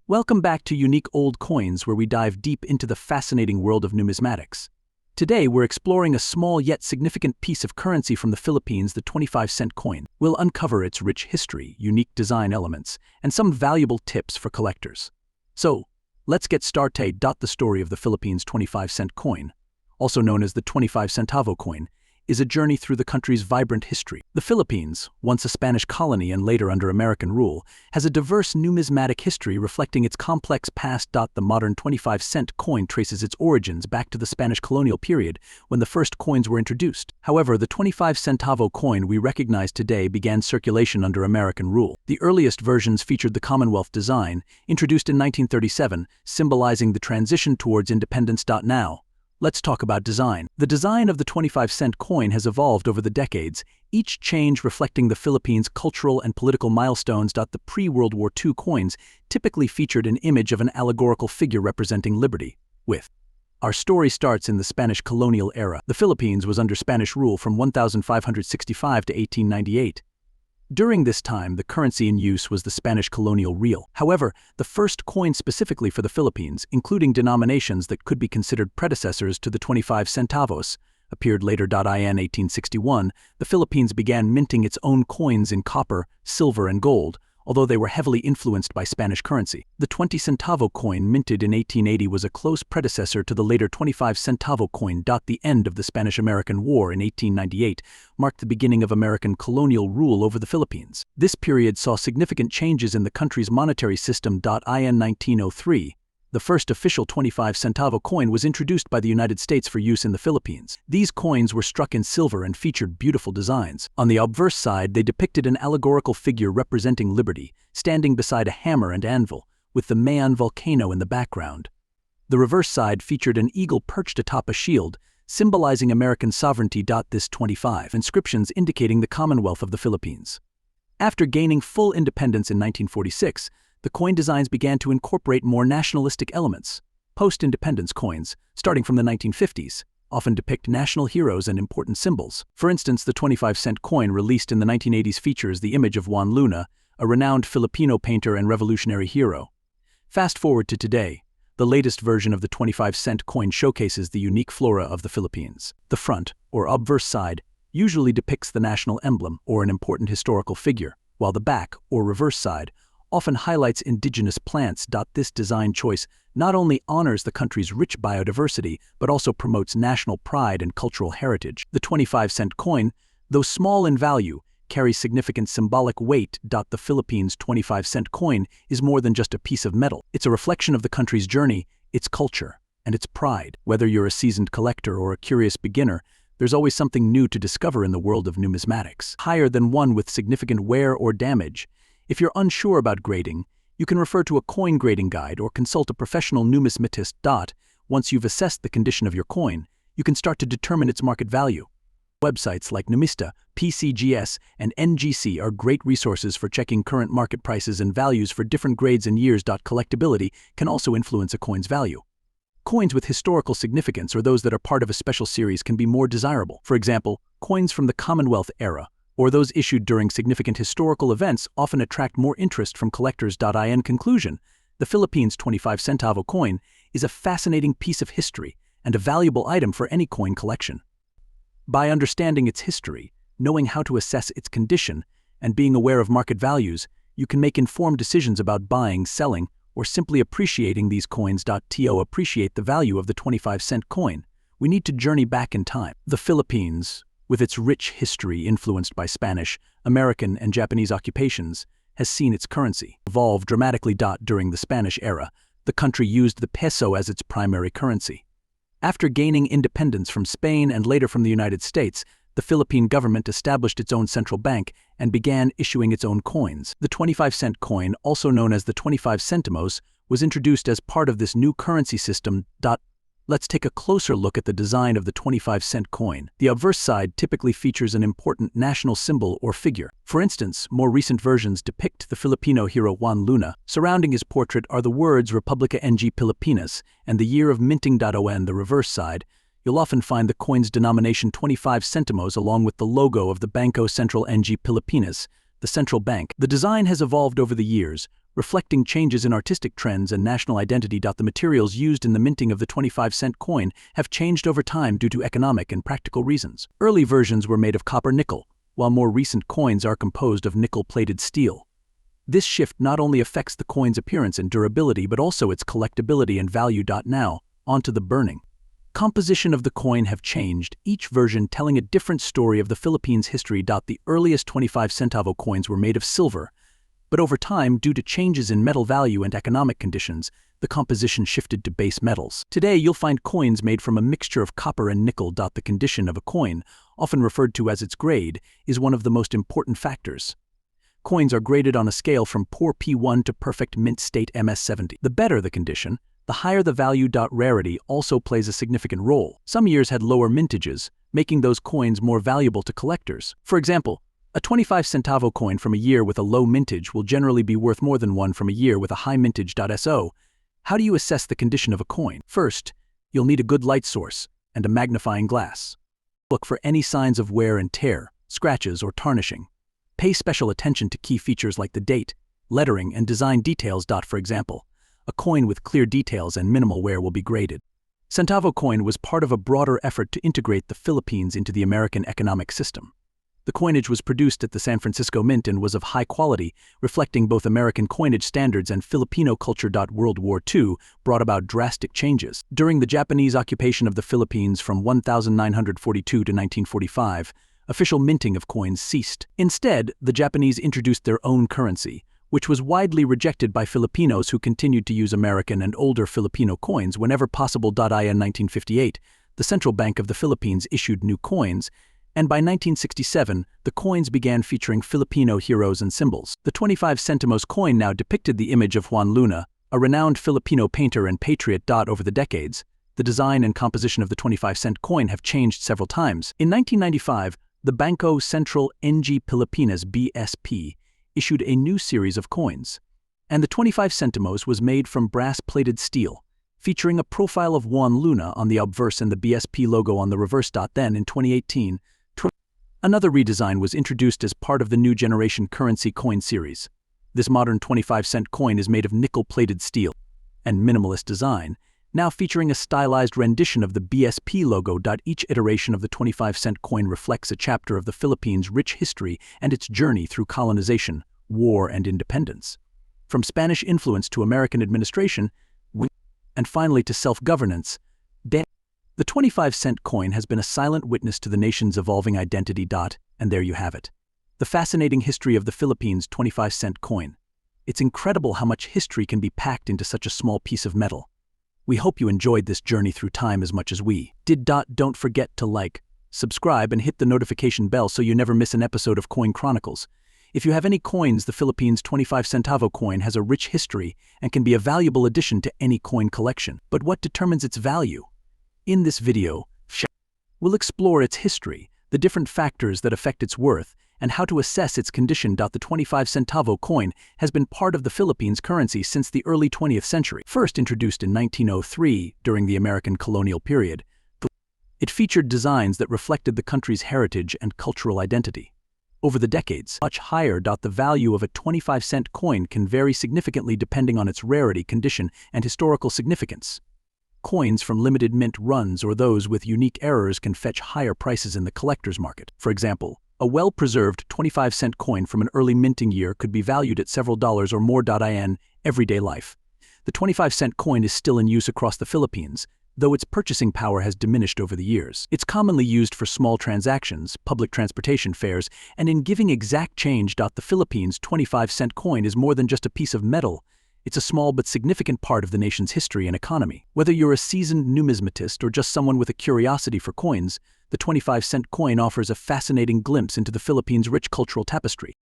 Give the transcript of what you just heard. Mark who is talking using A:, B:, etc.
A: Welcome back to Unique Old Coins, where we dive deep into the fascinating world of numismatics. Today, we're exploring a small yet significant piece of currency from the Philippines, the 25-cent coin. We'll uncover its rich history, unique design elements, and some valuable tips for collectors. So, let's get started. The story of the Philippines 25-cent coin, also known as the 25 centavo coin, is a journey through the country's vibrant history. The Philippines, once a Spanish colony and later under American rule, has a diverse numismatic history reflecting its complex past. The modern 25-cent coin traces its origins back to the Spanish colonial period when the first coins were introduced. However, the 25 centavo coin we recognize today began circulation under American rule. The earliest versions featured the Commonwealth design, introduced in 1937, symbolizing the transition towards independence. Now, let's talk about design. The design of the 25-cent coin has evolved over the decades, each change reflecting the Philippines' cultural and political milestones. The pre-World War II coins typically featured an image of an allegorical figure representing liberty. Our story starts in the Spanish colonial era. The Philippines was under Spanish rule from 1565 to 1898. During this time, the currency in use was the Spanish colonial real. However, the first coin specifically for the Philippines, including denominations that could be considered predecessors to the 25 centavos, appeared later. In 1861, the Philippines began minting its own coins in copper, silver, and gold, although they were heavily influenced by Spanish currency. The 20 centavo coin minted in 1880 was a close predecessor to the later 25 centavo coin. The end of the Spanish-American War in 1898 marked the beginning of American colonial rule over the Philippines. This period saw significant changes in the country's monetary system. In 1903, the first official 25 centavo coin was introduced by the United States for use in the Philippines. These coins were struck in silver and featured beautiful designs. On the obverse side, they depicted an allegorical figure representing liberty, standing beside a hammer and anvil, with the Mayon volcano in the background. The reverse side featured an eagle perched atop a shield, symbolizing American sovereignty. This 25 inscriptions indicating the Commonwealth of the Philippines. After gaining full independence in 1946, the coin designs began to incorporate more nationalistic elements. Post-independence coins, starting from the 1950s, often depict national heroes and important symbols. For instance, the 25-cent coin released in the 1980s features the image of Juan Luna, a renowned Filipino painter and revolutionary hero. Fast forward to today, the latest version of the 25-cent coin showcases the unique flora of the Philippines. The front, or obverse side, usually depicts the national emblem or an important historical figure, while the back, or reverse side, often highlights indigenous plants. This design choice not only honors the country's rich biodiversity, but also promotes national pride and cultural heritage. The 25-cent coin, though small in value, carries significant symbolic weight. The Philippines 25-cent coin is more than just a piece of metal. It's a reflection of the country's journey, its culture, and its pride. Whether you're a seasoned collector or a curious beginner, there's always something new to discover in the world of numismatics. Higher than one with significant wear or damage. If you're unsure about grading, you can refer to a coin grading guide or consult a professional numismatist. Once you've assessed the condition of your coin, you can start to determine its market value. Websites like Numista, PCGS, and NGC are great resources for checking current market prices and values for different grades and years. Collectibility can also influence a coin's value. Coins with historical significance or those that are part of a special series can be more desirable. For example, coins from the Commonwealth era, or those issued during significant historical events, often attract more interest from collectors. In conclusion, the Philippines 25 centavo coin is a fascinating piece of history and a valuable item for any coin collection. By understanding its history, knowing how to assess its condition, and being aware of market values, you can make informed decisions about buying, selling, or simply appreciating these coins. To appreciate the value of the 25-cent coin, we need to journey back in time. The Philippines, with its rich history influenced by Spanish, American, and Japanese occupations, has seen its currency evolve dramatically. During the Spanish era, the country used the peso as its primary currency. After gaining independence from Spain and later from the United States, the Philippine government established its own central bank and began issuing its own coins. The 25-cent coin, also known as the 25 centimos, was introduced as part of this new currency system. Let's take a closer look at the design of the 25-cent coin. The obverse side typically features an important national symbol or figure. For instance, more recent versions depict the Filipino hero Juan Luna. Surrounding his portrait are the words Republica ng Pilipinas and the year of minting. On the reverse side, you'll often find the coin's denomination 25 centimos along with the logo of the Bangko Sentral ng Pilipinas, the central bank. The design has evolved over the years, reflecting changes in artistic trends and national identity. The materials used in the minting of the 25-cent coin have changed over time due to economic and practical reasons. Early versions were made of copper-nickel, while more recent coins are composed of nickel-plated steel. This shift not only affects the coin's appearance and durability but also its collectability and value. Now, onto the burning composition of the coin have changed, each version telling a different story of the Philippines' history. The earliest 25-centavo coins were made of silver, but over time, due to changes in metal value and economic conditions, the composition shifted to base metals. Today, you'll find coins made from a mixture of copper and nickel. The condition of a coin, often referred to as its grade, is one of the most important factors. Coins are graded on a scale from poor P1 to perfect mint state MS70. The better the condition, the higher the value. Rarity also plays a significant role. Some years had lower mintages, making those coins more valuable to collectors. For example, a 25-centavo coin from a year with a low mintage will generally be worth more than one from a year with a high mintage. So, how do you assess the condition of a coin? First, you'll need a good light source and a magnifying glass. Look for any signs of wear and tear, scratches, or tarnishing. Pay special attention to key features like the date, lettering, and design details. For example, a coin with clear details and minimal wear will be graded. Centavo coin was part of a broader effort to integrate the Philippines into the American economic system. The coinage was produced at the San Francisco Mint and was of high quality, reflecting both American coinage standards and Filipino culture. World War II brought about drastic changes. During the Japanese occupation of the Philippines from 1942 to 1945, official minting of coins ceased. Instead, the Japanese introduced their own currency, which was widely rejected by Filipinos who continued to use American and older Filipino coins whenever possible. In 1958, the Central Bank of the Philippines issued new coins, and by 1967, the coins began featuring Filipino heroes and symbols. The 25 centimos coin now depicted the image of Juan Luna, a renowned Filipino painter and patriot. Over the decades, the design and composition of the 25-cent coin have changed several times. In 1995, the Banco Central ng Pilipinas (BSP) issued a new series of coins, and the 25 centimos was made from brass-plated steel, featuring a profile of Juan Luna on the obverse and the BSP logo on the reverse. Then, in 2018, another redesign was introduced as part of the new generation currency coin series. This modern 25-cent coin is made of nickel-plated steel and minimalist design, now featuring a stylized rendition of the BSP logo. Each iteration of the 25-cent coin reflects a chapter of the Philippines' rich history and its journey through colonization, war, and independence. From Spanish influence to American administration, and finally to self-governance, the 25-cent coin has been a silent witness to the nation's evolving identity. And there you have it. The fascinating history of the Philippines' 25-cent coin. It's incredible how much history can be packed into such a small piece of metal. We hope you enjoyed this journey through time as much as we did. Don't forget to like, subscribe, and hit the notification bell so you never miss an episode of Coin Chronicles. If you have any coins, the Philippines' 25-centavo coin has a rich history and can be a valuable addition to any coin collection. But what determines its value? In this video, we'll explore its history, the different factors that affect its worth, and how to assess its condition. The 25-centavo coin has been part of the Philippines' currency since the early 20th century. First introduced in 1903 during the American colonial period, it featured designs that reflected the country's heritage and cultural identity. Over the decades, much higher. The value of a 25-cent coin can vary significantly depending on its rarity, condition, and historical significance. Coins from limited mint runs or those with unique errors can fetch higher prices in the collector's market. For example, a well-preserved 25-cent coin from an early minting year could be valued at several dollars or more. In everyday life, the 25-cent coin is still in use across the Philippines, though its purchasing power has diminished over the years. It's commonly used for small transactions, public transportation fares, and in giving exact change. The Philippines' 25-cent coin is more than just a piece of metal. It's a small but significant part of the nation's history and economy. Whether you're a seasoned numismatist or just someone with a curiosity for coins, the 25-cent coin offers a fascinating glimpse into the Philippines' rich cultural tapestry.